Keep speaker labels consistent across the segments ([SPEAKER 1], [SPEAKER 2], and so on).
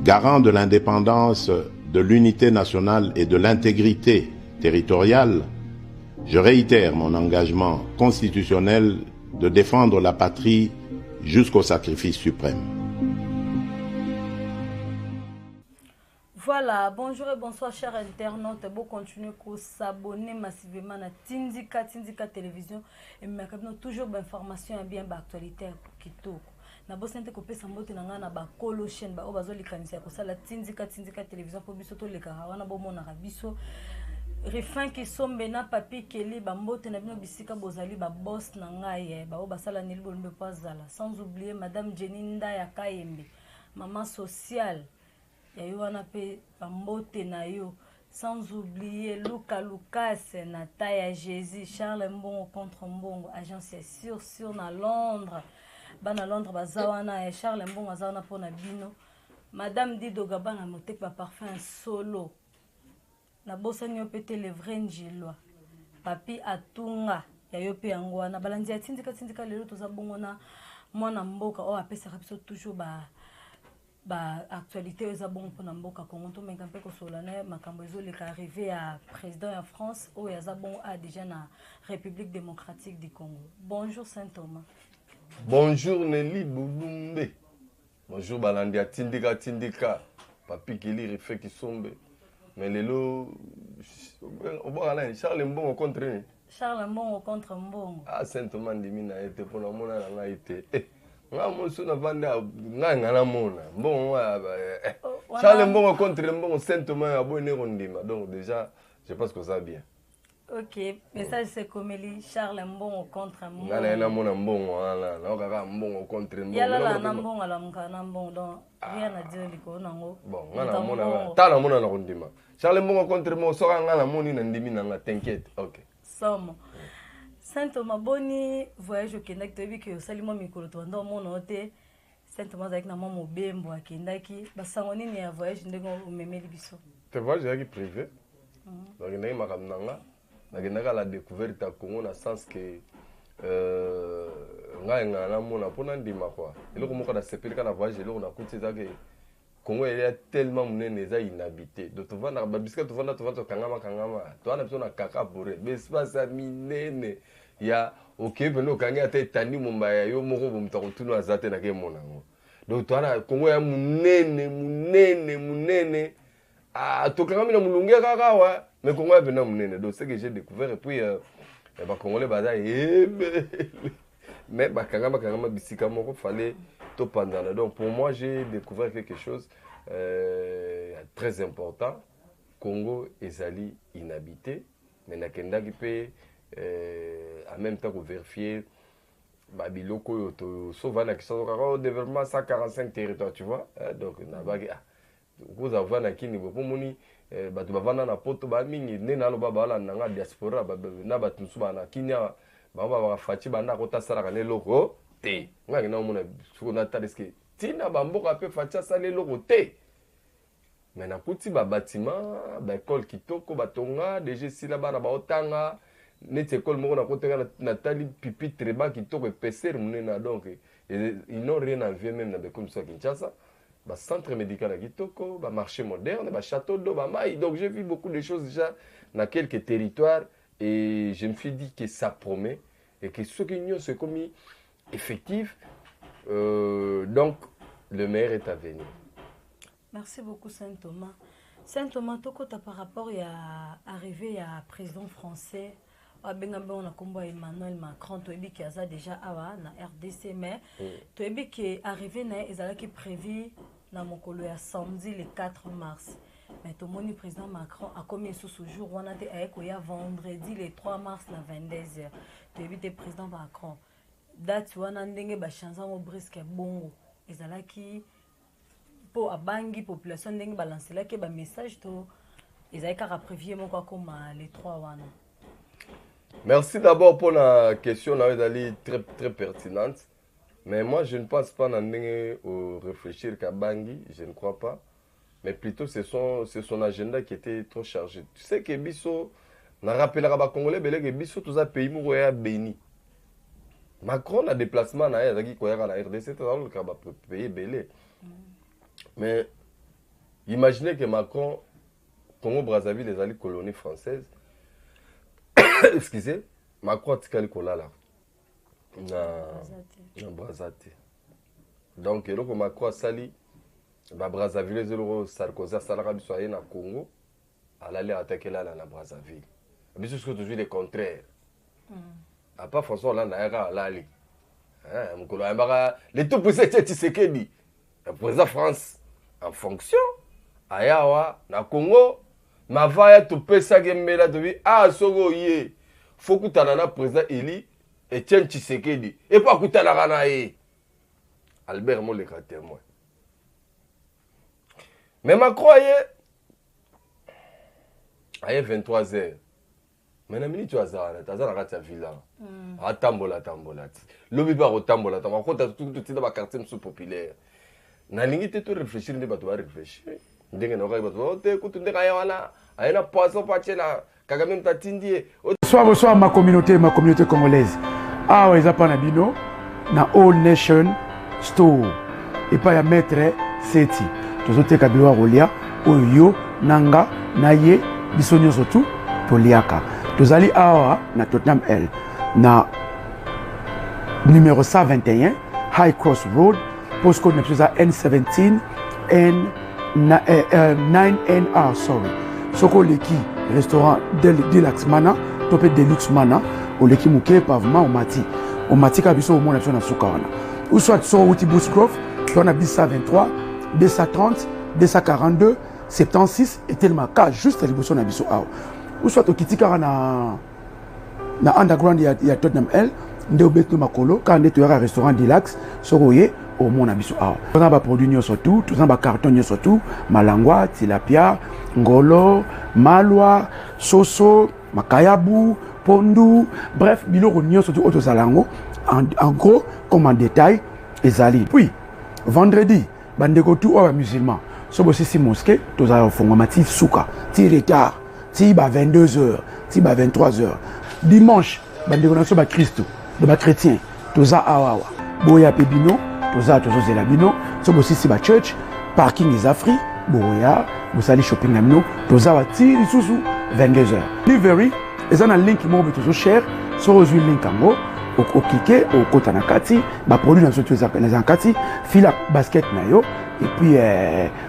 [SPEAKER 1] garant de l'indépendance, de l'unité nationale et de l'intégrité territoriale, je réitère mon engagement constitutionnel de défendre la patrie jusqu'au sacrifice suprême.
[SPEAKER 2] Voilà, bonjour et bonsoir chers internautes. Vous continuez à s'abonner massivement à Tindika Télévision et nous toujours d'informations et bien d'actualité qui tournent. Na bosente ko pesa mbote na ngana ba kolo chaîne ba obazoli kanisa ko sala Tindika Télévision pour biso to le karawana bo mona biso refin ki sombe na papi keli ba mbote na bino bisika bozali ba boss na ngai ba obasala nili bolombe pazala sans oublier madame Jeninda ya Kayembe maman sociale ya yoana pe bambote na yo sans oublier Luka Lucas na Taya Jésus Charles Mbongo contre Mbongo agence sur na Londres bana Londres bazawana et Charles Mbongo azawana pona bino madame Dido Gabanga motek ba parfum solo na bosani yo pete le vrai njilwa papi atunga ya yo pe yango na balandi ya tindika lelo toza bongo na mwana mboka o apesa biso toujours ba actualité eza bon pour mboka Congo to menga pe ko solana makambo ezoleka arrivé à président en France o yaza bon a déjà na République démocratique du Congo. Bonjour Saint Thomas.
[SPEAKER 3] Bonjour Nelly Boulumbe. Bonjour Balandia Tindika papi Kili refait qui sombe. Mais lelo on va aller Charles Mbongo contre
[SPEAKER 2] Charles Mbongo contre Mbongo.
[SPEAKER 3] Ah Saint Thomas ndimina été pour la mona na été. Nga mosu na vanda nga ngana mona bon Charles Mbongo contre Mbongo Saint Thomas a bonne rondima donc déjà je pense que ça va bien.
[SPEAKER 2] OK, message c'est comme lui Charles Mbongo contre Mbongo.
[SPEAKER 3] Nga na mona Mbongo na kaka Mbongo contre Mbongo.
[SPEAKER 2] Yala na Mbongo la mukana Mbongo donc rien à dire liko nango.
[SPEAKER 3] Bon, nga na mona ta na mona na rondima. Charles Mbongo contre Mbongo soka nga na moni na ndimi na t'inquiète. OK.
[SPEAKER 2] Somo. Saint Thomas Boni voyage au Kenya to bi ke salimo mikolo to ndo mono te Saint Thomas avec na mama bembo akendaki basango nini ya voyage ndenge omemeli biso
[SPEAKER 3] te voyage yaki privé donc ndenge makamnanga nakendaka la découverte à Congo na sens que ngai ngana mona pona ndima quoi eloko moko na sepelika na voyage eloko na kuti ezake Congo est tellement munene eza inhabité donc to vanda babisika to vanda kangama to ana biso na kaka bore espace ya minene ya OK beno kangi ata tani mumba ya yo moko bomta kotunu azate na ke monango donc to ana Congo ya munene to kangami na mulunge kaka wa mais Congo ya bena munene donc c'est que j'ai découvert et puis ba congolais baza mais ba kangama bisika moko fallait to pandana donc pour moi j'ai découvert quelque chose très important Congo ezali inhabité mais nakendaki pe en même temps pour vérifier babiloko to sauvana qui sont au développement 145 territoires tu vois donc na bagi vous avez na kini pour moni batu bavana na poto ba mingi ne na loba bala na diaspora na batu suba na kinya ba fachi banda ko tasara ka ne loko te nga na mona suko na taliske tina ba mboka pe facha sale loko te mais na kuti ba bâtiment ba école kitoko batonga déjà sila bana ba otanga net école moko na koteka na tali pupitre ba kitoko épaisseur munena donc ils n'ont rien à voir même na comme ça Kinshasa ba centre médical à kitoko ba marché moderne ba château d'eau ba maï donc j'ai vu beaucoup de choses déjà dans quelques territoires et je me suis dit que ça promet et que ce qui c'est comme effectif donc le meilleur est à venir.
[SPEAKER 2] Merci beaucoup Saint Thomas. Saint Thomas tokota par rapport à arrivé à président français abenga on kombo Emmanuel Macron to ebi ki aza déjà awa na RDC mais to ebi ki arrivé na ezalaki prévu na mokolo ya samedi le 4 mars mais to moni président Macron a commis sous ce jour wana te ayeko ya vendredi le 3 mars na 22h to ebi te président Macron date wana ndenge ba chanza mo brisque bongo ezalaki pour abangi population ndenge balancelaki ba message to ezalaki ka prévu moko comme les 3 wana.
[SPEAKER 3] Merci d'abord pour la question, très, très pertinente. Mais moi, je ne pense pas au réfléchir qu'à Bangui, je ne crois pas. Mais plutôt, c'est son agenda qui était trop chargé. Tu sais que Bisso, on a rappelé à Congolais, que Bisso, tout ça, pays est béni. Macron a déplacement, il y a la RDC, tout ça, pays belé. Mais Imaginez que Macron, Congo-Brazzaville, les alliés colonie française, excusez, Macron a tiré le colala. Na Brazzaville. Donc, il y a Macron a sali, Brazzaville, Sarkozy a salé na Congo, à l'aller attaquer là na Brazzaville. Mais c'est ce que toujours le contraire. À part François Hollande, il y a l'ali. Les tout poussés, tu sais que dit. Le président France, en fonction, ayawa, na Congo, ma vaya tu peux ça que me la devi, ah, sogo yé. Faut que tu aies président Eli, Etienne Tshisekedi. Et pas que tu aies Albert Moleka témoin. Mais ma croyait, aye 23h. Mais na minute tu as ça, tu as ça dans villa. Atambola. Lobi ba otambola, tambola. Quand tu dans quartier populaire. Na lingi te to réfléchir ne ba to réfléchir. Ndenge na ba to te kutu ndeka ya wana. Ayena poisson pachela. Kagame mtatindie.
[SPEAKER 4] Bonsoir ma communauté congolaise. Ah ouais, ça pas na bino na All Nation Store. Et pas ya maître Seti. Tozote kabiwa rolia oyo nanga naye bisonyo surtout toliaka. Tozali awa na Tottenham L na numéro 121 High Cross Road, postcode N17 9NR sorry. Soko leki restaurant Deluxe Mana, topé Deluxe Mana, au leki muke pavement au mati kabiso au monde na sukawana. Ou soit sur Outi Bushcroft, on a 123 230 242 76 et tellement cas juste les bossons na biso awa. Ou soit au kitika na underground ya Tottenham L nde obeto makolo ka nde to ya restaurant Deluxe soroye au monde na biso awa. Tout ça ba produit nyo surtout, tout ça ba carton nyo surtout, malangwa, tilapia, ngolo, malwa, soso, makayabu, pondu, bref, biloko nyo surtout auto salango en gros comme en détail ezali. Puis vendredi bandeko tout oba musulman so bo sisi mosquée to za fongo mati souka, ti retard, ti ba 22h, ti ba 23h. Dimanche bandeko na so ba Christo, de ba chrétien, to za awawa. Boya pebino, to za zela bino, so bo sisi ba church, parking is free, boya, bo sali shopping na bino, to za wa ti lisusu 22h. Delivery ezana link mo be to so share, so ozu link ango. Au cliquer au kota na kati ba produit na surtout na kati fila basket na yo et puis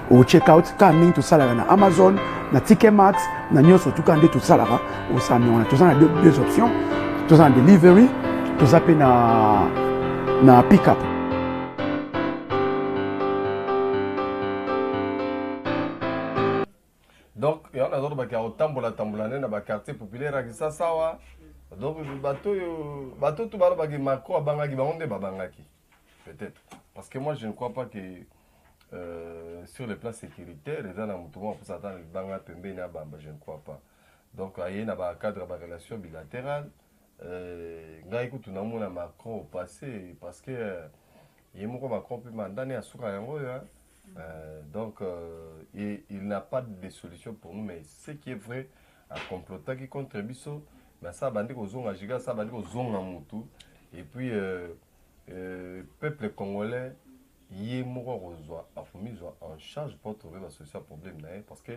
[SPEAKER 4] au check out quand ning tout ça là na Amazon na Ticketmax na nyo surtout quand tout ça là au sami on a tout ça na deux options tout ça en delivery tout ça pe na pick up.
[SPEAKER 3] Donc il y a d'autres ba ka tambola na ba quartier populaire à ça sawa. Donc, bateau tout balo bagi Macron a bangaki bangonde babangaki. Peut-être. Parce que moi je ne crois pas que sur le plan sécuritaire, les gens ont pour s'attendre banga pembe na bamba, je ne crois pas. Donc il y a un cadre de relation bilatérale. Ngai ko tunamona Macron au passé parce que yemoko Macron peut mandaner à souka yango ya. Donc il n'a pas de solution pour nous, mais ce qui est vrai à comploter qui contre Bisso. Mais ça bandi ko zonga giga ça bandi ko zonga mutu et puis peuple congolais yé moko rozwa afumi zo en charge pour trouver la solution à problème là parce que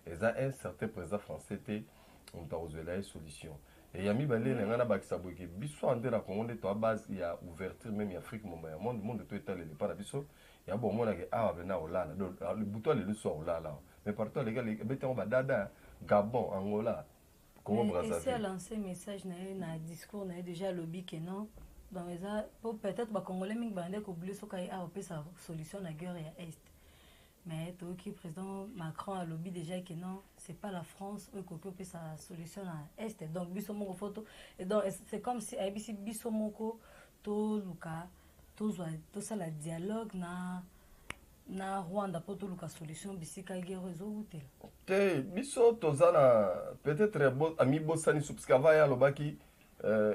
[SPEAKER 3] ils a un certain président français té on t'a osé la solution et yami balé ngana bakisa boke biso ande la Congo to à base il y a ouverture même en Afrique monde to étalé pas la biso il y a bon mona que ah bena olala le bouton le soir olala mais partout les gars les bêtes on va dada Gabon Angola.
[SPEAKER 2] Et si elle lance un message dans un discours, déjà lobby que non, peut-être que les Congolais ont oublié ce qu'il y a sa solution à la guerre à l'Est. Mais le président Macron a lobby déjà que non, ce n'est pas la France qui a sa solution à l'Est. Donc, c'est comme si ABC Bissomoko, tout ça, le dialogue, na Rwanda pour tout la solution bisika guerre résoudre
[SPEAKER 3] te biso tozana peut-être ami bosani subskava ya lobaki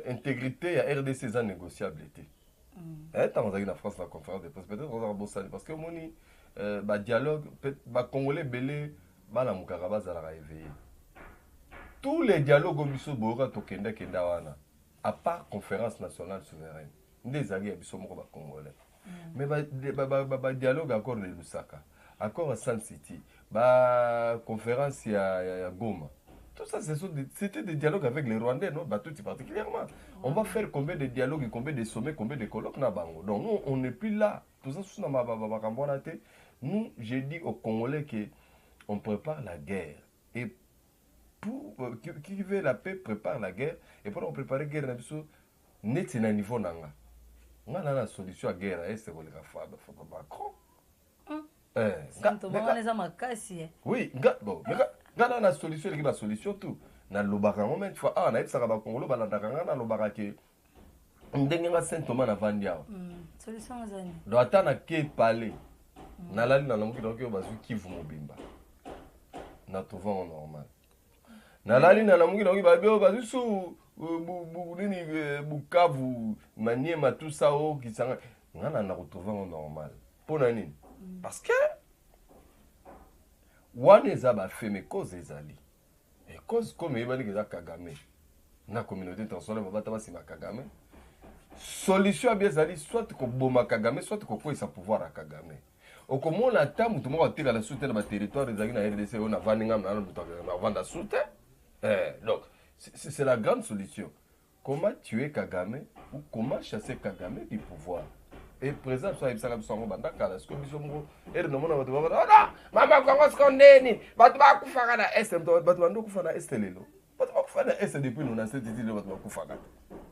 [SPEAKER 3] intégrité ya RDC za négociable était tant on a eu la France la conférence de presse peut-être on a bosani parce que moni ba dialogue ba congolais belé ba la mukara za la éveillé tous les dialogues biso bora to kenda wana à part conférence nationale souveraine des alliés biso moko ba congolais. Mais le dialogue accord de Lusaka. accord à Sun City, conférence à Goma. Tout ça, c'était des dialogues avec les Rwandais, non? Tout particulièrement. On va faire combien de dialogues, combien de sommets, combien de colloques na bango. Donc nous, on n'est plus là. Tout ça, nous, j'ai dit aux Congolais qu'on prépare la guerre. Et pour qui veut la paix prépare la guerre. Et pour préparer la guerre, net na niveau nanga. On a la solution à la guerre. C'est pour les Macron. Oui, bon. Gana na solution la solution tout na lobaka moment fois na etsaka ba Congolo balandaka na lobaka ke ndenge nga Saint Thomas na vandia
[SPEAKER 2] solution zani
[SPEAKER 3] do atana ke parler na lali na lamuki donc bazu Kivu mobimba na trouvant normal na lali na lamuki donc bazu su nini Bukavu Maniema tout ça o kisanga ngana na trouvant normal pona nini parce que wana eza bafeme cause ezali et cause comme ebali keza Kagame na communauté internationale babata basima Kagame solution bien ezali soit koboma Kagame soit kokwesa pouvoir à Kagame okomona ata mutu moko ateka la soute na ba territoire ezali na RDC on a vaninga na mutu na vanda soute donc c'est la grande solution. Comment tuer Kagame ou comment chasser Kagame du pouvoir? Et présent ça ibisaka bisongo bandaka la sko bisongo nomona batu ba mama kongo skondeni batu ba kufaka na est batu bando kufa na est lelo batu ba kufa na est depuis nous na cette idée batu ba kufaka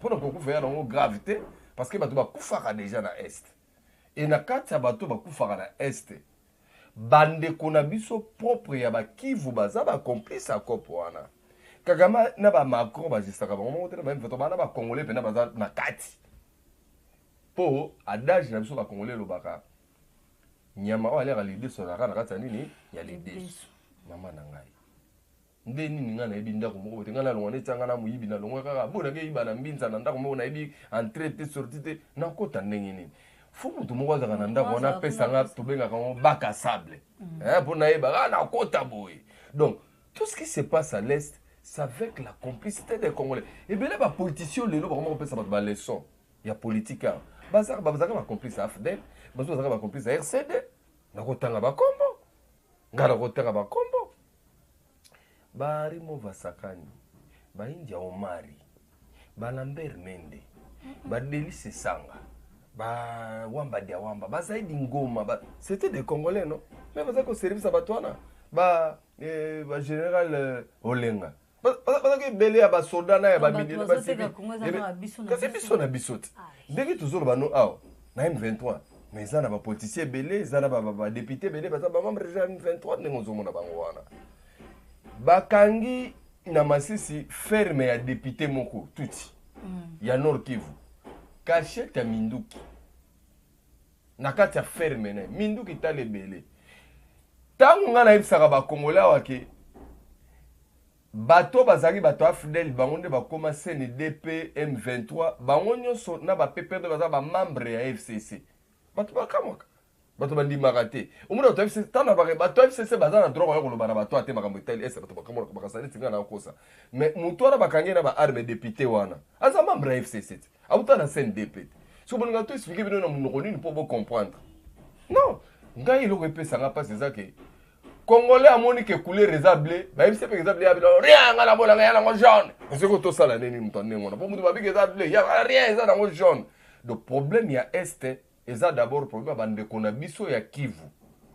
[SPEAKER 3] pour ne kufa ya na gravité parce que batu ba kufaka déjà na est et na kati batu ba kufaka na est bande kona biso propre ya ba Kivu baza ba complice à kopwana Kagame na ba Macron ba jisaka ba mo tena même batu ba na ba Congolais pena baza na kati po adage na biso ba Congolais lobaka nyama o alera l'idée sur la rana kata nini ya l'idée mama na ngai nde nini ngana ebi ndako moko te ngana longwa netanga na muyibi na longwa kaka bona ke iba na mbinza na ndako moko na ebi entrée te sortie te na kota ndenge nini faut mutu moko azaka na ndako na pesa nga tobenga ka bac à sable bona eba na kota boye. Donc tout ce qui se passe à l'est c'est avec la complicité des Congolais et bien là ba politiciens lelo ba comment on peut ça ba leçon ya politique bazaka ba complice AFDEL bazaka ba complice RCD na kotanga ba kombo ngala kotanga ba kombo Barimo Vasakani ba India Omari ba Lambert Mende ba Delice Sanga ba Wamba dia Wamba ba Zaidi Ngoma ba c'était des Congolais non mais bazaka service à Batwana ba général Olenga parce que belé ya ba soldat na ya ba militaire ba c'est biso na bisoti dès que toujours ba no aw na M23 mais ça na ba politicien belé ça na ba député belé ba membre déjà M23 ndenge ozomona bango wana bakangi na Masisi ferme ya député moko tuti ya Nord Kivu cachette ya Minduki na kati ya ferme na Minduki tale belé tango ngana ibisaka ba Congolais wake bato bazali bato AFDEL bango nde bakoma CNDP M23 bango nyonso na ba PPR baza ba membre ya FCC bato bakamwaka bato bandimaka te omona bato FCC tana bato FCC baza na droit ya koloba na bato ate makambo etali ese bato bakamwaka bakasali tinga na kosa mais mutu wana bakangi na ba arme député wana aza membre ya FCC abuta na CNDP so boninga to expliquer bino na munoko nini pour comprendre non ngai eloko epesanga mpasi eza ke Congolais amoni ke couleur eza bleu ba yebise pe eza bleu ya bilo rien ngala bola ngala yango jaune parce que to sala neni mutu ndengo na po mutu babiki eza bleu ya rien eza nango jaune. Donc problème ya est eza d'abord problème bande kona biso ya Kivu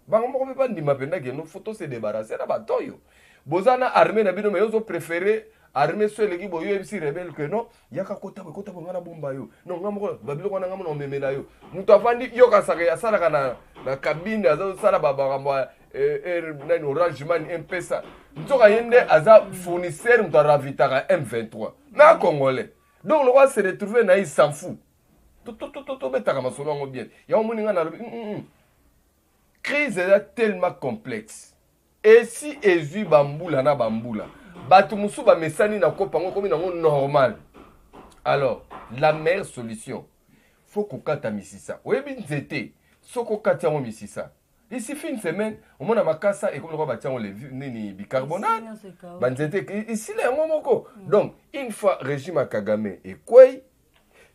[SPEAKER 3] bango moko pe bandima penda ke no photo se débarrasser na batoyo bozana armée na bino mais yozo préférer armée so eleki boyo yebisi rebelle que non yaka kota ngana bomba yo non ngamo babilo kona ngamo no memela yo mutu afandi yo kasaka ya sala na cabine azo sala babamba nani Orange Man M-Pesa ntoka yende aza fournisseur mutu ravitaka M23 na Congolais donc le roi se retrouver na il s'en fout tout betaka masolo ngo bien ya omoni ngana crise est tellement complexe et si ezui bambula na bambula batu musu ba mesani na kopango komi nango normal alors la meilleure solution faut kokata misisa oyebi nzete soko kata mo misisa. Il suffit une semaine, on a ma casse et comme le roi tient les bicarbonate, ici les momoko. Donc une fois régime Kagame et quoi,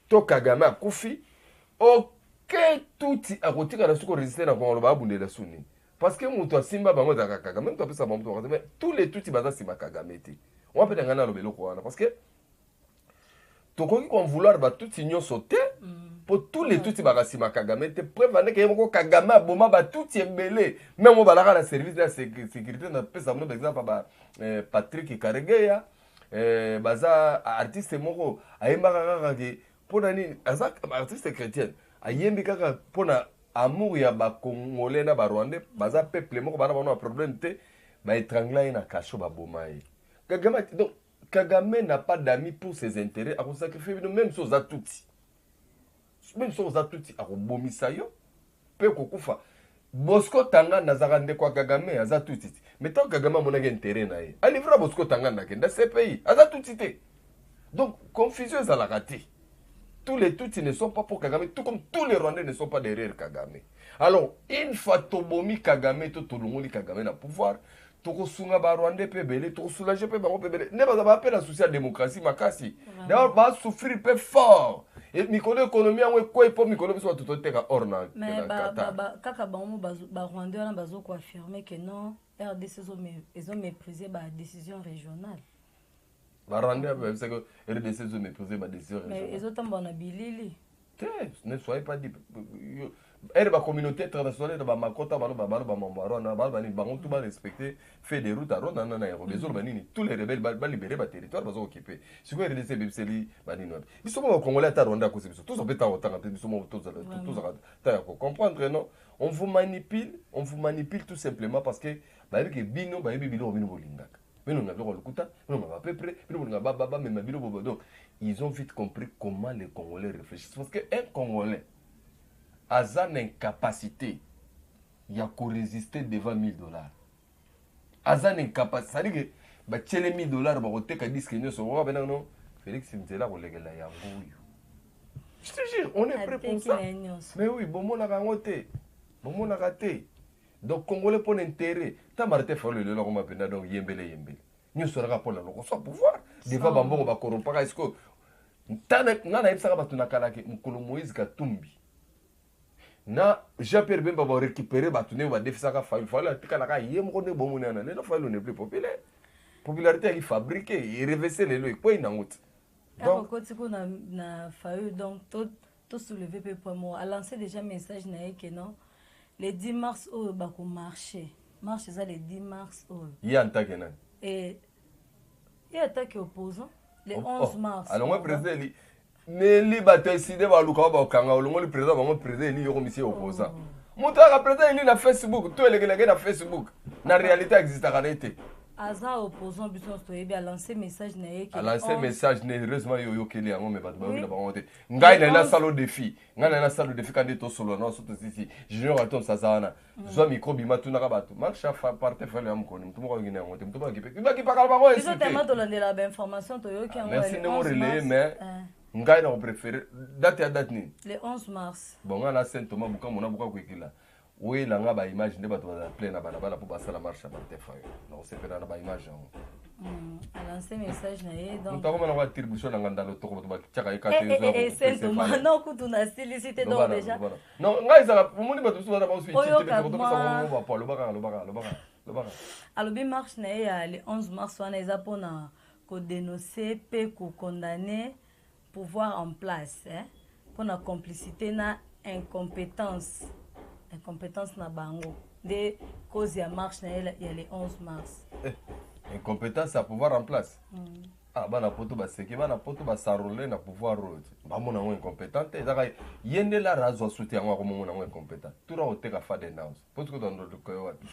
[SPEAKER 3] to Kagame a Koufi, ok tout a retirer la souko résister dans le babou de la Souni. parce que moto asimba bango da Kagame moto apesa bango mais tous les tuti baza sima Kagame te on appelle ngana lobelo ko wana parce que tokoki kon vouloir ba tuti nyonso te pour tous les tuti bakasima Kagame te preuve ane ke moko Kagame aboma ba tuti ebele même mo balaka na service de sécurité na pesa mo par exemple ba Patrick Karegeya baza artiste moko ayemba kaka ke pona ni aza artiste chrétien ayembi kaka pona amour ya ba Congolais na ba Rwandais baza peuple moko bana bana problème te ba étrangler na kasho ba bomaye Kagame donc Kagame n'a pas d'amis pour ses intérêts à sacrifier même chose à tuti même chose à tuti à bomisa yo pe kokufa Bosco Tanga nazaka ndeko Kagame aza tuti mais tant Kagame monaka intérêt na ye a livrer Bosco Tanga na kenda ce pays aza tuti te donc confusion ça la raté. Tous les Tutsis ne sont pas pour Kagame, tout comme tous les Rwandais ne sont pas derrière Kagame. Alors, une fois Tobomi Kagame, tout le monde Kagame na pouvoir, tout sunga ba Rwandais pe belé, tout soulager pe bango pe belé. Ne va pas la sociale démocratie makasi. D'ailleurs, va souffrir peu fort. Et mikolo économie en quoi pour mikolo soit tout teka orna.
[SPEAKER 2] Mais kaka bango ba Rwandais na bazo ko affirmer que non, RDC ils ont méprisé la décision régionale.
[SPEAKER 3] C'est que RDC ont méprisé ma décision régionale.
[SPEAKER 2] Mais ils ont tambana bilili.
[SPEAKER 3] Ne soyez pas dit. La communauté internationale ba makota ba mambaro na ba ni bango tout ba respecter fait des routes à Rwanda na Aérodésol banini tous les rebelles ba libérer ba territoire ba occuper. Si vous RDC bibseli banini. Ils sont pas congolais à Rwanda ko c'est tous ça peut autant ils sont tous ta comprendre non on vous manipule tout simplement parce que ba que bino ba bino bolingaka. Donc, ils ont vite compris comment les Congolais réfléchissent. Parce qu'un Congolais a une incapacité il a résister devant $1000. A une incapacité. C'est-à-dire que $1000, $10 Félix Mzela, je te jure, on est prêt pour ça. Mais oui, bon, on a raté. Bon, on a raté. Donc, Congolais pour l'intérêt. T'as marqué Fallou le long mapena donc yembele. Nous serons pour la loco soit pouvoir. Devant Bambo va corrompre. Est-ce que Tana na ipsaka batuna kalaki mkolo Moïse Katumbi. Na Jean-Pierre Bemba va récupérer batune va défisaka Fallou tika naka yemko ne bomunana. Le Fallou n'est plus populaire. Popularité est fabriquée, il reversé les lois. Quoi il n'a autre.
[SPEAKER 2] Donc quand tu na Fallou donc tout soulever pour moi a lancé déjà message na que non. Le 10 mars, il va marcher. Marche ça le 10 mars.
[SPEAKER 3] Il y a un attaque.
[SPEAKER 2] Et il y a un attaque opposant. Le 11 mars.
[SPEAKER 3] Alors, moi, président, mais les batailles, si des baluka ba kanga, le président va me président, il y a un opposant. Mon président, il est sur Facebook. Tout est sur Facebook. La réalité existe à réalité.
[SPEAKER 2] Aza opposant business to a lancé message na yeke.
[SPEAKER 3] A lancé message ne heureusement yo keli yango me batu ba wila ba honte. Ngai na salo défi. Ngai na salo défi quand to solo na so to sisi. Junior atom sazana. Zo micro bima tuna ka batu. Marcha fa parte fa le am ko ni tumo ko ngina honte. Tumo ki pe. Ba ki pa kala ba ko
[SPEAKER 2] esi. Ils ont tellement donné la information to yo ki yango.
[SPEAKER 3] Merci de me relayer mais ngai na préféré date ya date ni.
[SPEAKER 2] Le 11 mars.
[SPEAKER 3] Bon ngana Saint Thomas buka mona buka ko ikila. Oui, là, on a une image de plein de balabala pour passer la marche à Bartefeuille. Donc, c'est pas une image.
[SPEAKER 2] À lancer message,
[SPEAKER 3] donc. Nous avons une attribution dans le tour
[SPEAKER 2] de et c'est Thomas, non, que tu n'as sollicité donc déjà.
[SPEAKER 3] Non, moi, ça va. Mon niveau de tout ça va suivre.
[SPEAKER 2] Alors, bien marche, le 11 mars, on est pour dénoncer, pour condamner, pouvoir en place, pour la complicité, na incompétence. Incompétence na bango de cause ya marche na il y a le 11 mars.
[SPEAKER 3] Incompétence à pouvoir en place. Ah bana poto ba seki bana poto ba s'enrôler na pouvoir road. Ba mona ngo incompétent ezaka yende la razo soutien ngo mona ngo incompétent. Tout ra oteka fa de nance. Poto ko dondo ko wapi.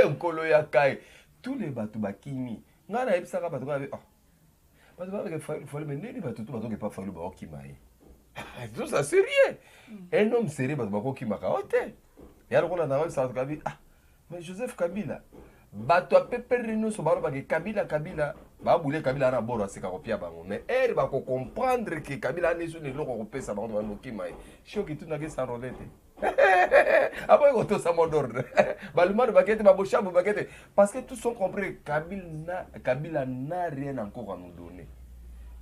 [SPEAKER 3] Nkolo ya kai tous les batu ba kimi. Ngana ebisaka batu ka ah. Batu ba ke faut le mener batu tout batu ke pas fallu ba okimaye. Tout ça sérieux. Un homme sérieux parce que qui m'a raconté. Et alors on a dans ça Kabila. Ah, mais Joseph Kabila. Bato a pepper nous so baro que Kabila ba boule Kabila na boro se kapia bango. Mais elle va comprendre que Kabila n'est sur les locaux européens ça bando no ki mai. Cho ki tu na ke s'enrolete. Après on to ça mot d'ordre. Ba le ba kete ba bocha ba kete parce que tous sont compris Kabila n'a rien encore à nous donner.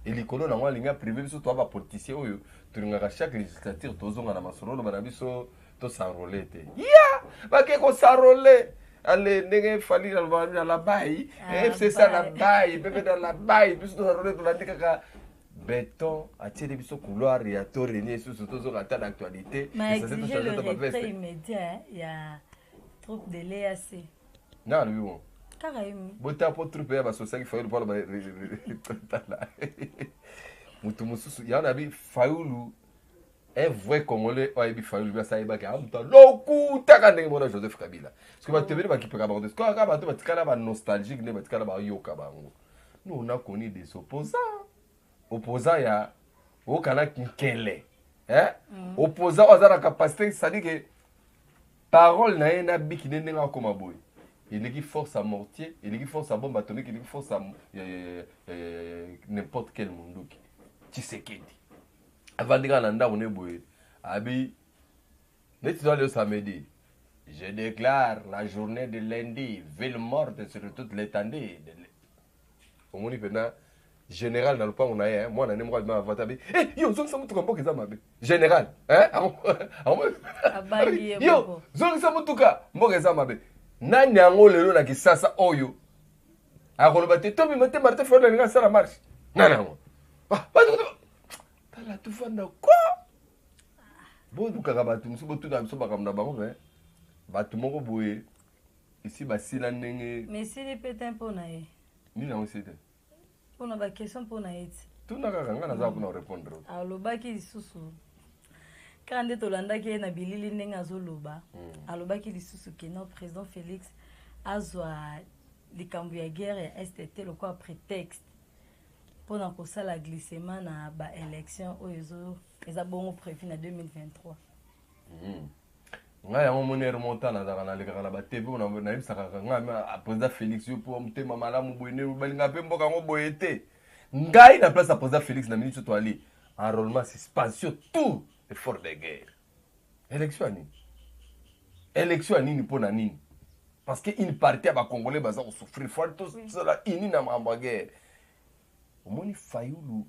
[SPEAKER 3] Et les colons n'ont pas privé sur toi politicien oyo tu n'as chaque législature tozonga na masolo bana biso to s'enrôler te ya bake ko s'enrôler allez ndenge fali na la bail FC ça la bail bébé dans la bail biso to s'enrôler to landika ka béton attirer biso couloir ya to renier sur to rata d'actualité
[SPEAKER 2] mais exiger le retrait immédiat il y a troupe de l'EAC
[SPEAKER 3] non lui bon
[SPEAKER 2] carrément
[SPEAKER 3] bota po troupe ya ba sosaki fayulu pala ba tala mutu mususu ya na bi fayulu un vrai Congolais a été fait le ça y est baké amuta loku takande mona Joseph Kabila parce que ba tebeli ba kipeka ba parce que ka ba to ba tikala ba nostalgique ne ba tikala ba yoka bango nous on a connu des opposants ya o kana kinkele opposant azara capacité ça dit que parole na na biki nenga koma boy il est qui force à mortier il est qui force à bombe atomique il est qui force à n'importe quel monde Tshisekedi avant de gagner on est boy abi netti le samedi je déclare la journée de lundi ville morte sur toute l'étendue au moins maintenant général dans le point on a moi on a moi ma vatabi yo zong samu tuka mboka za mabe général yo zong samu tuka mboka za mabe nani yango lelo na kisasa oyo akoloba te to bimate Martin Fayulu nga sala marche nanango tala tufanda quoi bokaka bato mosusu botuna biso bakambo na bango me bato moko boye isi basila ndenge
[SPEAKER 2] mais esili mpe te mpo na ye
[SPEAKER 3] nini yango esi te
[SPEAKER 2] mpona baquestion mpo na ye ti
[SPEAKER 3] tuna kaka nga naza mpona korépondre
[SPEAKER 2] alobaki lisusu kaka nde tolandaki ye na bilili ndenge azoloba alobaki lisusu ke no président Félix azwa likambo ya guerre ya este te lokola prétexte mpona kosala glissement na baélection oyo eza bongo prévu na 2023
[SPEAKER 3] ngai yango moni remonta nazaka nalekaka na batv nayebisaka ngai président Félix yo mpo motema malamu boye nde balinga mpe mboka yango boye te ngai na place ya président Félix na minute to ali enrôlement suspension tout effort de guerre élection ya nini mpo na nini parce que une partie ya bacongolais baza kosouffrir fo tosala ini na makambo ya guerre omoni Fayulu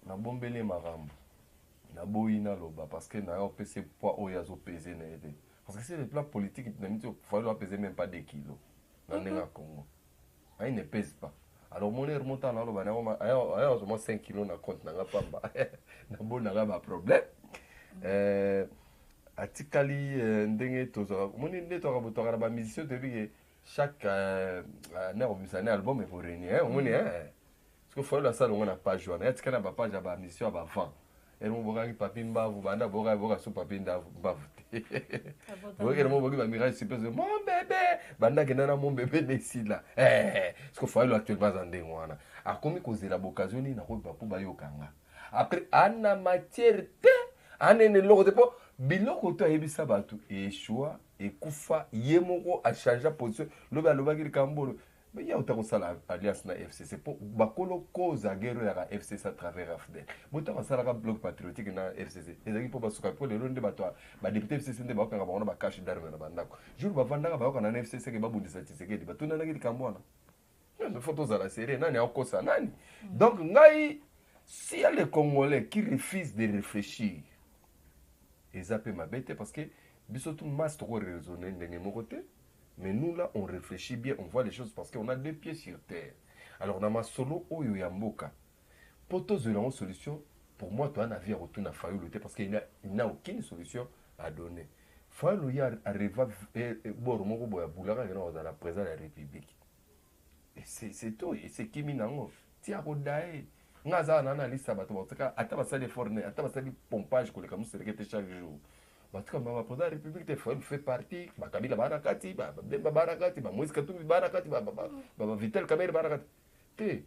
[SPEAKER 3] nabombeli makambo naboyi naloba parce que nayo pese poids oyo azopese na ye te parce que c'est le plan politique na miti Fayulu apese même pas 2 kilos na ndenge ya Congo il ne pèse pas alors mon remonte naloba ayo azoma 5 kilos na compte nanga pamba nabonanga baproblème atikali ndenge tozwaka omoni nde toka botwaka na bamusicien toyebi chaque année obimisa ne album ekoreni omoni parce que Fayulu asala ongo na page wana atikali na bapage ya bamusicien ya bavant elimo bokaki papi mbavu banda boka so papi mbavu te bokelemo boki bamirage supese mon bébé banda kenda na mon bébé nesila parce que Fayulu actuellement aza ndenge wana akomi kozela boccasion nini nakoyeba mpo bayokanga après ana matière te anene eloko te mpo biloko to ayebisa bato eshua ekufa ye moko achange position lobi alobaki likambo oyo ya uta kosala alliance na FCC mpo bakolo koza guerre yaka FCC à travers AFDEL bota basalaka bloc patriotique na FCC ezalaki mpo basuka mpo lelo nde bato badepute FCC nde bakokanga bango na bakache d'arme na bandako jour bavandaka bayokana na FCC ke babundisa Tshisekedi batunanaki likambo wana fo tozala serie nani akokosa nani donc ngai si y a les Congolais qui refusent de réfléchir eza mpe mabe te parce que biso tout masse tokoraisonner ndenge moko te. Mais nous, là, on réfléchit bien, on voit les choses parce qu'on a 2 pieds sur terre. Alors, dans ma solo, Oyo Yamboka, pour tous, il y a une solution. Pour moi, tu as un avis à retourner à Fayulu parce qu'il n'a aucune solution à donner. Fayulu arrive à la présidence de la République. Et c'est tout. Et c'est Kimi Nango. Tia Rodae. Ngaza na analyse ça bato bataka ataba des fornes ataba ça du pompage ko le kamu serikete chaque jour. Bato kama ba président de la République te fait partie ba Kabila barakati ba Bemba barakati ba Moïse Katumbi barakati ba Vital Kamerhe barakati te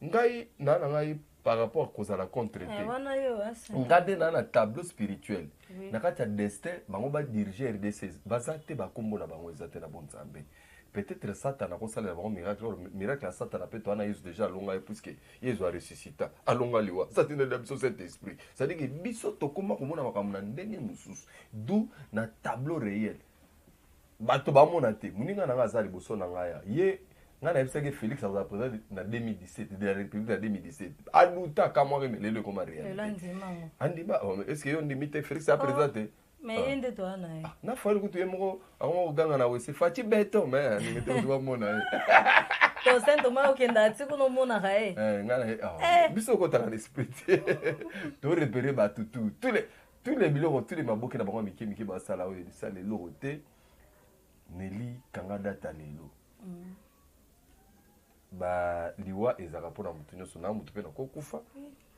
[SPEAKER 3] ngai na ngai par rapport à la contre te ngade na tableau spirituel na kati destin bango ba diriger RDC bazate ba kombo na bango ezate na bonzambe. Peut-être Satan a constaté un miracle. Le miracle à Satan a peut être déjà longa puisque Jésus a ressuscité. Allonga liwa. Ça tient de cet esprit. Ça dit que biso to comment on a comme ndenge mususu. D'où na tableau réel. Bato ba monate. Muninga na ngazali boso na ngaya. Ye nga na yebisaki Félix azala président na 2017 de la République na 2017 aluta kama remelele comme réalité andima est-ce que yo ndimi te Félix a présenté
[SPEAKER 2] mais ende to ana
[SPEAKER 3] na fali kutu ye moko akomo ganga na wese fachi beto mais ngete to mona
[SPEAKER 2] to sento ma okenda tsiku no mona gae
[SPEAKER 3] nga na biso ko tanga l'esprit to repérer ba tout tous les biloko tous les maboke na bango miki ba sala o ça les loroté Nelly kanga data lelo ba liwa ezaka pona mutu nyoso na mutu pe na kokufa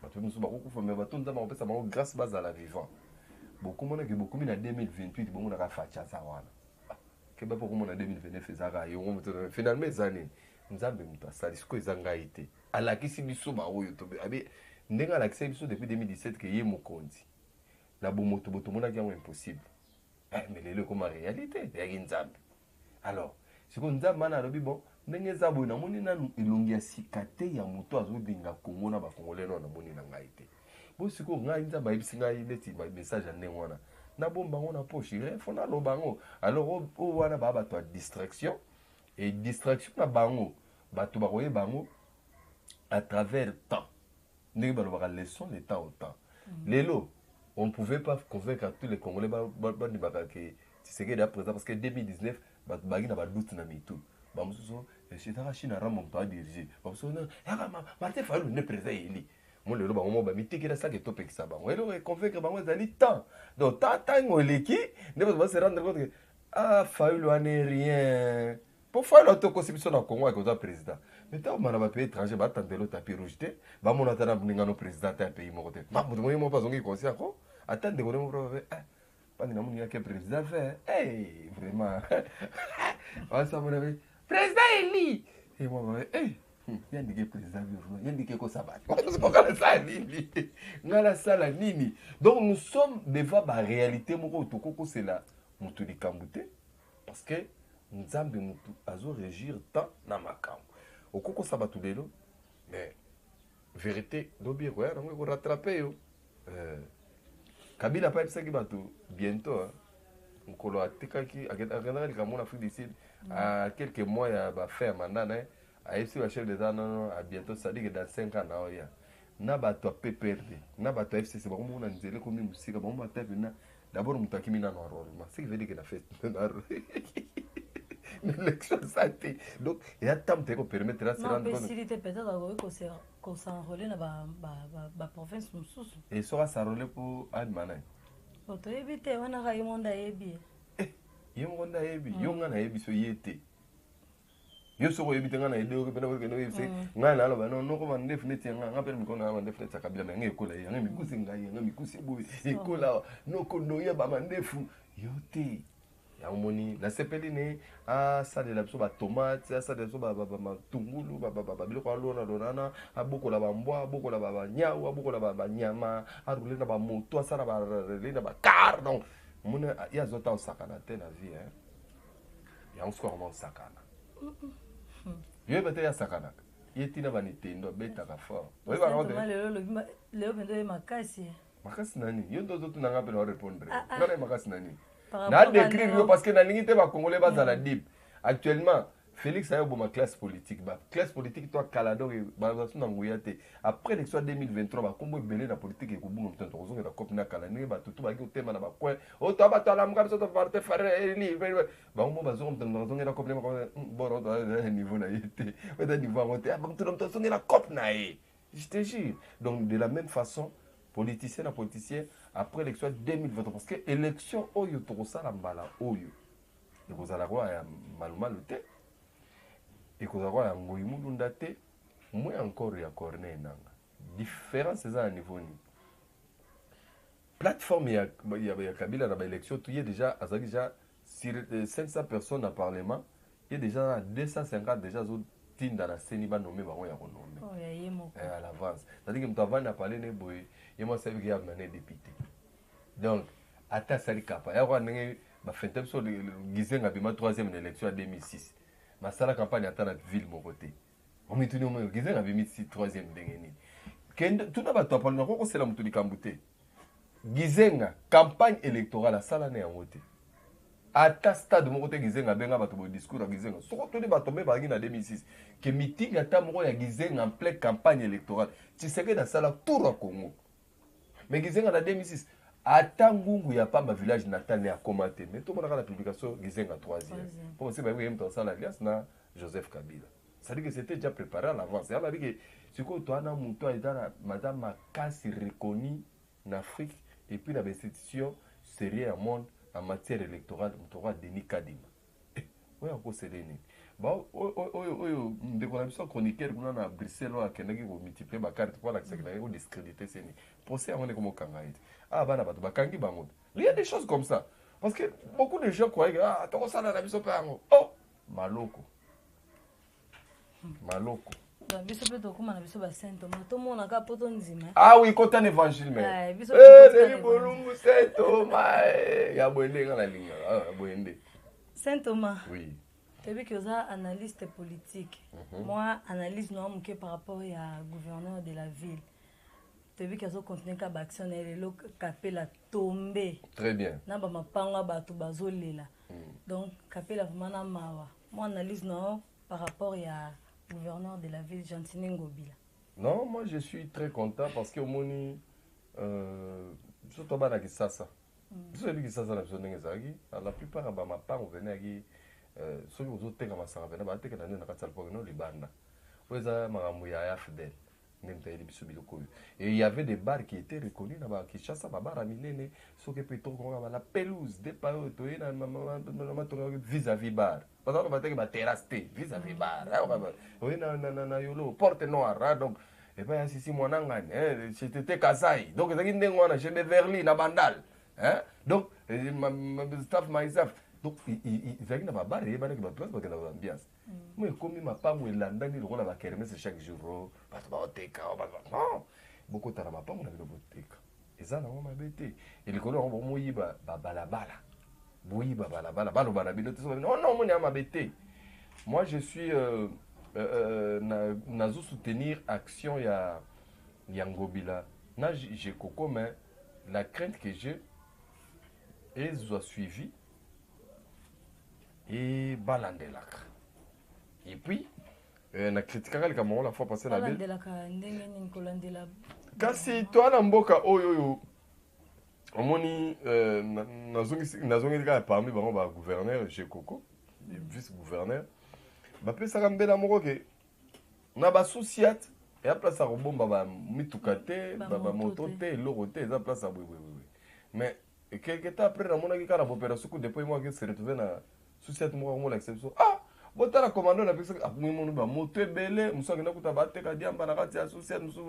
[SPEAKER 3] batu musu ba kokufa mais batu nzamba opesa bango grâce base à la vivant beaucoup mona ke beaucoup na 2028 bongo na ka facha za wana ke ba beaucoup na 2029 ezaka yo mutu finalement ezani nzambe mutu asali siko ezanga ite alakisi biso ba oyo to abi ndenga alakisi biso depuis 2017 ke ye mokonzi na bomoto boto mona ki impossible mais lelo comme réalité ya nzambe alors siko nzambe mana lobi bon ndenge za boy na moni na ilongi ya sikate ya moto azolinga Kongo na ba Congolais na moni na ngai te bo siko ngai nzambe ayebisi ngai neti ba message ndenge wana na bomba ngona poche fo na lo bango alors o wana ba bato distraction et distraction na bango bato ba koye bango à travers temps ndenge ba lo ba leçon le temps au temps lelo on ne pouvait pas convaincre tous les Congolais ba ni ba que c'est que là présent parce que 2019 ba bagi na ba doute na mitu ba mususu c'est China ramo mpa dirige ba mususu na ya Martin Fayulu ne présent eli mon lelo ba mo ba mitiki na sake topek sa ba ngelo convaincre ba ngwa zali temps donc tango leki ne ba se rendre compte que Fayulu n'est rien pour Fayulu to constitution na Congo avec le président mais tant mana ba pays étranger ba tandelo tapis rouge te ba mona tana ninga no président ta pays mo te ba mo pas zongi conscient ko attendre ko mo pro pas ni na moni ya président fait vraiment ça mon ami président Eli et moi yandike président yandike ko sabat c'est pas comme ça nini ngala sala nini donc nous sommes devant la réalité moko tokoko c'est là mutu likambute parce que nzambe mutu azo régir tant na makambo okoko sabatu lelo mais vérité dobi ko ya ngo rattraper yo Kabila pa epsaki bato bientôt mukolo atikaki akenda likambo na Afrique du Sud à quelques mois ya ba faire mandat na aïsi le chef d'État non à bientôt ça dit que dans 5 ans na oya na bato PPRD na bato FCC ba komona nzele komi musika ba mba tape na d'abord mutakimi na normalement ce qui veut dire que la fête l'élection santé donc il y a tant de permettre là c'est rendre
[SPEAKER 2] compte facilité peut-être qu'on s'enrôler na ba province mususu
[SPEAKER 3] et sera s'enrôler pour admana
[SPEAKER 2] to éviter wana ga yimonda yebi
[SPEAKER 3] yimonda yebi yonga na yebi so yete yo soko yebi tenga na edo pena ko no yebse nga na lo ba no ko mande fenêtre nga pe mi ko na mande fenêtre kabila na ngekola ya ngemi kusi ngai ngemi kusi boy ekola no ko no ya ba mandefu yote ya moni la sepeline ça de la biso ba tomate ça de biso ba matungulu ba biloko alona donana abokola ba mbwa abokola ba nyau abokola ba nyama arule na ba moto asala ba rele na ba car donc mona ya zota osakana te na vie hein ya on se comment sakana yo bete ya sakana yetina ba nitendo beta ka fort oui ba ngode
[SPEAKER 2] leo bende makasi
[SPEAKER 3] nani yo ndo zotu nanga pe na répondre ngana makasi nani na décrire yo parce que na lingi te ba congolais bazala deep actuellement Félix a eu ma classe politique toi Calado ba na nguya te après l'élection 2023 ba kombo belé na politique e ko bunga mtanto ko zonga copie na kala ni ba tutu ba ki tema na ba kwe o to ba to la mga biso to parte faire ni ba mo ba zonga mtanto zonga na copie na boro niveau na yete ba niveau monter ba tout mtanto zonga na copie na e je te jure donc de la même façon politicien après l'élection 2023 parce que élection oyo to ko sala mbala oyo e ko sala kwa ya malumalu te et que ça va en Goïmoulunda te moins encore ya corner nanga différence ça à niveau ni plateforme ya Kabila na ba élection tu y déjà azaki déjà sur 500 personnes à parlement il y a déjà 250 déjà zo tinda na seni ba nommé ba ya renommer à l'avance c'est-à-dire que mtava na parler ne boy et moi c'est que ya na député donc ata sali kapa ya kwa ndenge ba fente so gizenga bima 3e élection en 2006 masala campagne atana ville mon côté on met tout le monde gizenga bimi 3e ndengeni kende tout na bato apalona ko c'est la mutu likambute gizenga campagne électorale sala ne yangote ata stade moko te Gizenga benga bato bo discours à Gizenga soko to de bato be bangi na 2006 que meeting ata moko ya Gizenga en pleine campagne électorale Tshisekedi da sala tour à Congo mais Gizenga na 2006 ata ngungu ya Pamba village natal ya commenté mais tout le monde a la publication Gizenga 3e pour c'est ba yem to sala alias na Joseph Kabila ça dit que c'était déjà préparé à l'avance ça veut dire que ce que toi na muto ita madame Makasi reconnu en Afrique et puis la institution sérieux au monde en matière électorale, on aura Denis Kadima. Oui, on peut se donner. Bon, dès qu'on a vu ça, chroniqueur, on a Bruxelles, on a quelqu'un qui va multiplier ma carte pour l'accélérer ou discréditer. Pour ça, on est comme au Kangaï. Ah, bah, bah, Kangi Bango. Il y a des choses comme ça. Parce que beaucoup de gens croient que, ah, t'as ça, la mission pas. Oh, Maloko. Maloko.
[SPEAKER 2] Ah
[SPEAKER 3] oui, quand un évangile, mais.
[SPEAKER 2] Saint Thomas.
[SPEAKER 3] Oui.
[SPEAKER 2] Tu as vu que vous êtes analyste politique. Moi, analyse non par rapport à gouverneur de la ville. Tu as vu que vous continuez à actionner le capé la tombée.
[SPEAKER 3] Très bien.
[SPEAKER 2] Na ba mapanga ba to bazolela. Donc capé la vraiment mawa. Moi analyse non par rapport à gouverneur de la ville Gentini Ngobila.
[SPEAKER 3] Non, moi je suis très content parce que au moni surtout bana ki sasa. Celui qui sasa na besoin ngezaki, la plupart ba mapanga venait qui ceux qui ont teka masanga venait ba teka na na katsal po no libanda. Oza makambo ya fidèle. Et il y avait des bars qui étaient reconnus là-bas, qui chassent ma bar à Minene, ce qui peut être la pelouse, des paroles, vis-à-vis bar. Parce qu'on va dire que terrasse vis-à-vis bar. Oui, na yolo, porte noire, donc. Et bien, si mon angan, c'était Kasaï. Donc, c'est une dengue, j'ai Beverly, na Bandal. Donc, staff myself. Donc, il y a une bar, il y a une place, il y a une ambiance. Moi, comme ma femme, il a dit que la kermesse chaque jour. Parce que non, beaucoup de ma femme, on a vu le boutique. Et ça, on m'a bêté. Et les colons ont mouillé balabala. Oui, balabala. Non, non, on m'a bêté. Moi, je suis. Nazo soutenir action ya Ngobila. J'ai coco, mais la crainte que j'ai, elle soit suivie et balandelaka. Et puis, na critiqué le Cameroun la fois passée la ville. Kasi toi na mboka oyo omoni nazongi ka parmi bango ba gouverneur chez Coco, vice gouverneur. Ba pesa ka mbela moko ke na ba souciat et à place à robomba ba mitukate ba moto te loro te za place à oui. Mais quelque temps après na mona ki kana opération coup depuis moi que se retrouver na souciat mo l'exception. Ah botala commando na pesa akumimo ba moto ebele muso ngena kuta bateka diamba na kati ya société muso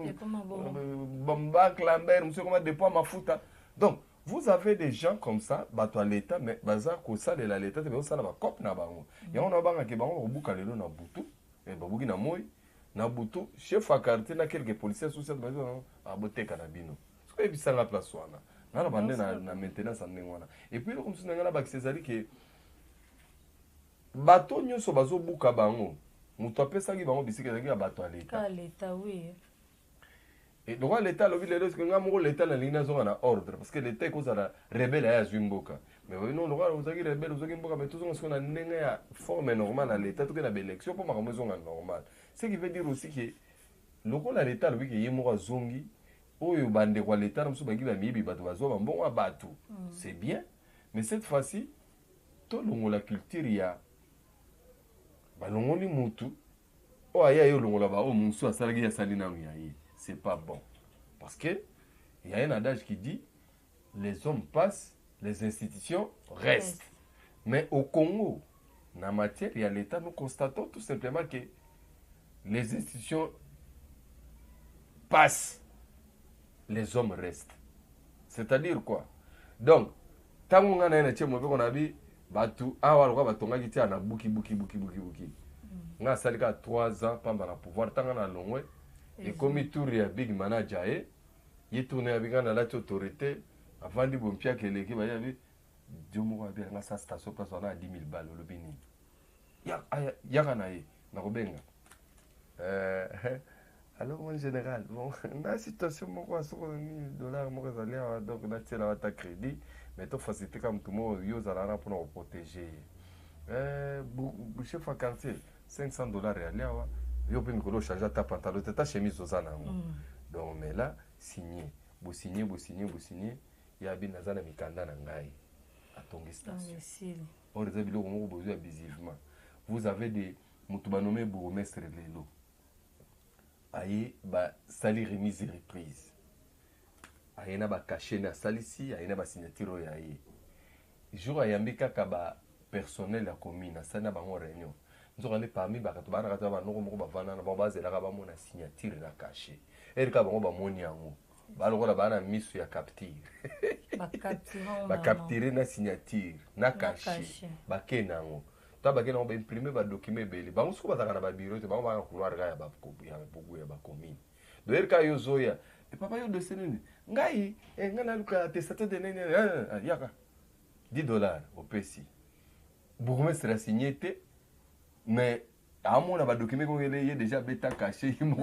[SPEAKER 3] bomba clamber muso comme dépôt mafuta. Donc vous avez des gens comme ça bato à l'état mais bazar ko ça de la l'état te ça na ba cop na bango ya on a banga ke bango buka lelo na butu e babuki na moy na butu chef à quartier na quelques policiers société bazo a boteka na bino ce que bisanga place wana na bande na maintenance en ngwana et puis comme ça ngana ba César que bato nyonso bazobuka bango moto apesaki bango bisika ezalaki ya bato ya
[SPEAKER 2] l'état oui
[SPEAKER 3] et donc l'état lobi lelo que nga moko l'état na lina zonga na ordre parce que l'état ekozala rebelle ya zwi mboka mais non loka ozaki rebelle ozaki mboka mais tozonga siko na ndenge ya forme normale à l'état toke na baélection mpo makambo ezonga normal ce qui veut dire aussi que lokola l'état lobi ke ye moko azongi oyo bandeko ya l'état na mosusu bangi bamiyibi bato bazwa bambongo ya bato c'est bien mais cette fois-ci tolongola culture ya balongoli mutu o aya yo longola ba o musu asalaki ya sali na yayi c'est pas bon parce que il y a un adage qui dit les hommes passent les institutions restent mais au Congo na matière il y a l'état nous constatons tout simplement que les institutions passent les hommes restent c'est-à-dire quoi donc tango ngana na chemo ko na bi batu awa lokwa batongaki tia na buki nga salika 3 ans pamba na pouvoir tanga na longwe et comme tour ya big manager ye tourner avec na la autorité avant di bompia keleki ba ya bi diomo ba bien nga sa station place on a 10 000 balles le bini ya kana ye na kobenga Alors, en général, bon, dans la situation, moi, sur $1000, moi, donc, on a tiré à crédit, mais tout facilité comme tout le monde, ils ont pour nous protéger. Chef à quartier, $500, ils ont changer ta pantalon, ta chemise aux années. Donc, mais là, signé, vous signez, il y a bien Nazana Mikanda Nangai à ton station. On les a besoin abusivement. Vous avez des moutoubanomés bourgmestres Lelo. Aïe, sali remise et reprise. Aïe, na ba caché na salisi, aïe, na ba signature aïe. Jour à Yambika kaba personnel la commune, ça n'a pas mon réunion. Nous allons parmi Bakatobana, Vana, Babaz et la Rabamona signature la caché. Et le Kabamo Moniango. Balora bana misu ya capture. Ba capturer na signature, na caché. Ba kenango. Ta ba kenango ba imprimer ba document beli. Ba musu ba na ba bureau te ba ba couloir ga ya ba bugu ya ba commune. Do erka yo zoya. E papa yo desene. Ngai ngana luka testateur de nene yaka. $10 au PC. Bourgmestre a signé, mais à mon document il est déjà bêta caché. Donc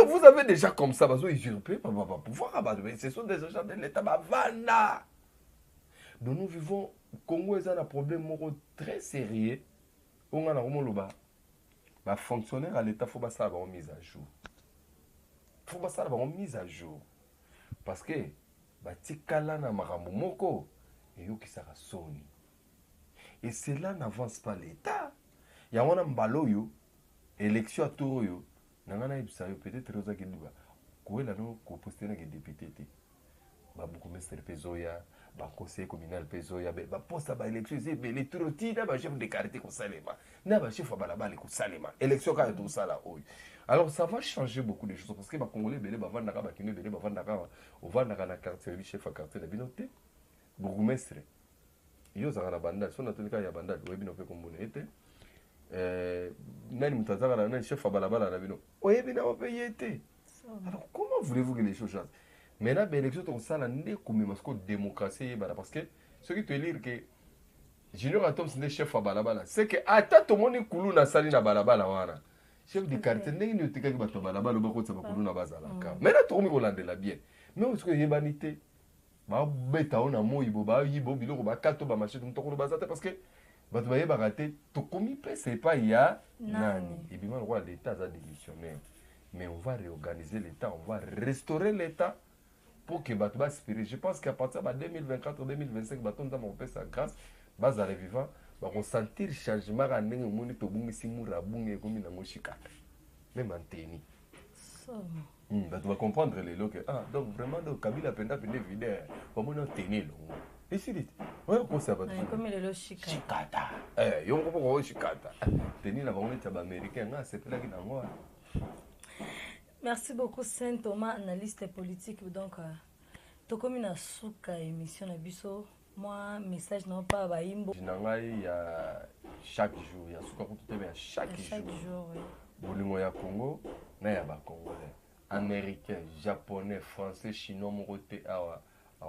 [SPEAKER 3] vous avez déjà comme ça, parce que je ne peux pas pouvoir. Ce sont des agents de l'État. Donc nous vivons, au Congo, il y a un problème très sérieux. On a un fonctionnaire à l'État, il faut que avoir mise à jour. Il faut que avoir mise à jour. Parce que, tikala na marambo moko et yo qui sera soni. Et cela n'avance pas l'État. Il y a un mbalo yo élection à toro yo nangana ibisa yo peut-être roza kiduga ko la no ko poster na député té ba beaucoup ministre pezoya ba conseil communal pezoya ba posta ba élection c'est belé troti na ba chef de quartier ko salema na ba chef ba la bale ko salema élection ka tout ça là. Alors ça va changer beaucoup de choses parce que les Congolais belé ba vanda ka ba kino belé ba vanda ka o vanda ka na quartier chef à quartier na binoté bourgmestre yo za na banda so na tonika ya banda we bino pe kombone été nani mutazaka na nani chef à balabala na bino oyebi na opeye été. Alors comment voulez-vous que les choses changent? Maintenant l'élection comme ça là n'est comme parce que démocratie parce que ceux qui te lire que Junior Atom c'est chef à balabala c'est que ata to moni kulu na sali na balabala wana chef de quartier ndenge ni otika ki bato balabala ba ko tsaba kulu na bazala ka maintenant to komi ko landela bien mais est-ce que yebanité ba beta ona moyibo ba yibo biloko ba kato ba machine mutoko bazata parce que bato ba yeba raté to komi pe c'est pas ya nani et bien le roi l'état a démissionné mais on va réorganiser l'état on va restaurer l'état pour que bato ba aspirer. Je pense qu'à partir de 2024 2025 bato nda mo pesa grâce bas à vivant ba ressentir changement ka ndenge moni to bungisi mura bunge komi na moshikata même anteni bato va comprendre les lots que donc vraiment donc Kabila penda pende vide ba mona tenir longo et si dit ouais ko ça va
[SPEAKER 2] comme le shikata
[SPEAKER 3] yo ko shikata tenir na ba mona ta ba américain nga c'est là qui na ngwa.
[SPEAKER 2] Merci beaucoup Saint Thomas, analyste politique. Donc, tokomi na suka émission na biso. Moi, message non pas ba imbo.
[SPEAKER 3] Il y a chaque jour, il y a suka ko tout chaque jour.
[SPEAKER 2] Oui.
[SPEAKER 3] Bolingo ya Congo, na ya ba Congolais, américain, japonais, français, chinois morote awa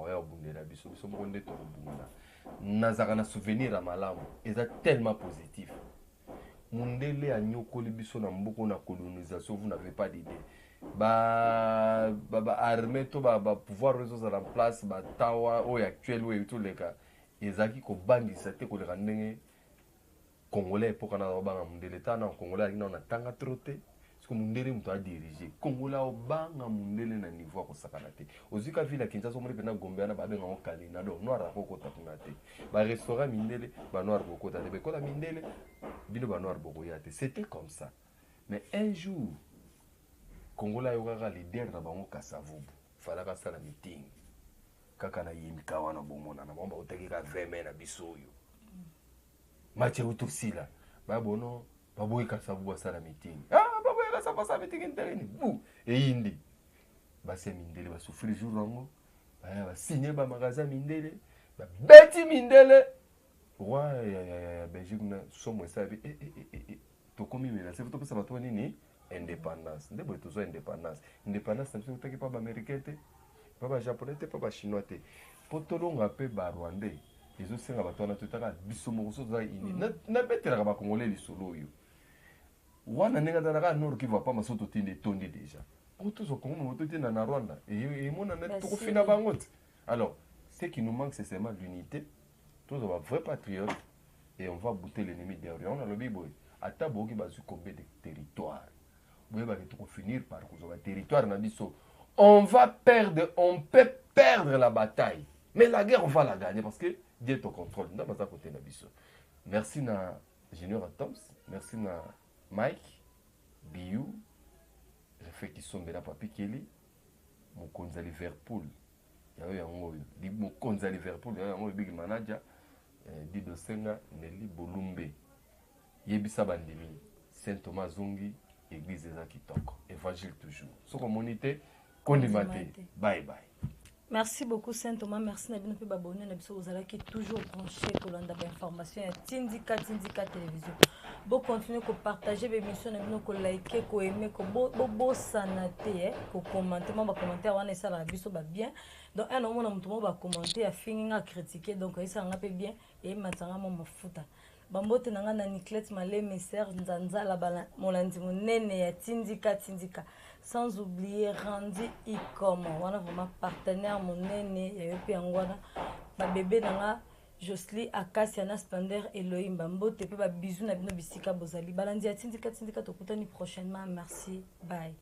[SPEAKER 3] ya bundela biso biso monde to bunda. Nazaka na souvenir à malamu, et ça tellement positif. Mundele a nyokoli biso na mboko na colonisation, vous n'avez pas d'idée. Armée to pouvoir résoudre en place tawa o actuel ou tout les cas ezaki ko bandisa te ko le randenge congolais pour kana banga mundele tana congolais na na tanga troté parce que mundele mto a diriger congolais o banga mundele na niveau ko sakana te ozika vila Kinshasa mo pena gombe na ba benga o kalina do noir ko kota tunate ba restaurant mindele ba noir ko kota te be ko la mindele bino ba noir boko yate c'était comme ça. Mais un jour Congola yoka leader na bango Kasavubu fala ka sala meeting kaka na yimika wana bomona na bomba oteki ka 20 na bisoyo match utosila ba bono baboyi Kasavubu sala meeting baboyi ka sala meeting interni bu e yindi ba se mindele ba souffrir jour rango ba signer ba magasin mindele ba beti mindele ya Belgique na somo sabi to komi mena c'est to pesa bato nini indépendance ndebo tozo indépendance c'est ce que pas américain te pas japonais te pas chinois te potolonga pe ba rwandais ils ont senga bato na tutaka biso mo so za ini na betela ba congolais lisolo yo wana nenga tanaka nord qui va pas masoto tinde tondi déjà auto so comme moto tinde na Rwanda et mon net to fina bangot. Alors ce qui nous manque c'est seulement l'unité, tous on va vrai patriote et on va bouter l'ennemi derrière. On a le biboy ata boki bazu combien de territoires boye ba to finir par ko territoire na biso. On peut perdre la bataille, mais la guerre on va la gagner parce que Dieu est au contrôle. Dans ma côté na biso. Merci na Junior Atoms, merci na Mike Biou, Refeki Sombela Papi Kelly, Mokonza Liverpool, Mokonza Liverpool, Big Manager, Dido Senga, Nelly Bolumbe, Yebisa Bandemi, Saint Thomas Zongi, Église des Akitoko, Évangile toujours. Ce communauté, Kondimate. Bye bye.
[SPEAKER 2] Merci beaucoup Saint Thomas, merci Nabino pe babonné Nabiso Ozala qui est toujours branché pour l'anda d'information et Tindika télévision. Bon continuer ko partager l'émission Nabino ko liker, ko aimer, ko bo sanaté, ko commenter, ba commentaire wana ça la biso ba bien. Donc un moment na mutumo ba commenter a fini à critiquer donc ça nga pe bien et matanga mo mafuta. Bambote nanga na Niclette Malé message nzanza la bala molandi monene ya Tindika. Sans oublier Randy Icom, on a vraiment partenaire monene ya yopi angwana ba bébé nanga Josely Akasia Splendeur Elohim Bambote pe ba bisou na bino bisika bozali balandi ya Tindika tokutani prochainement. Merci, bye.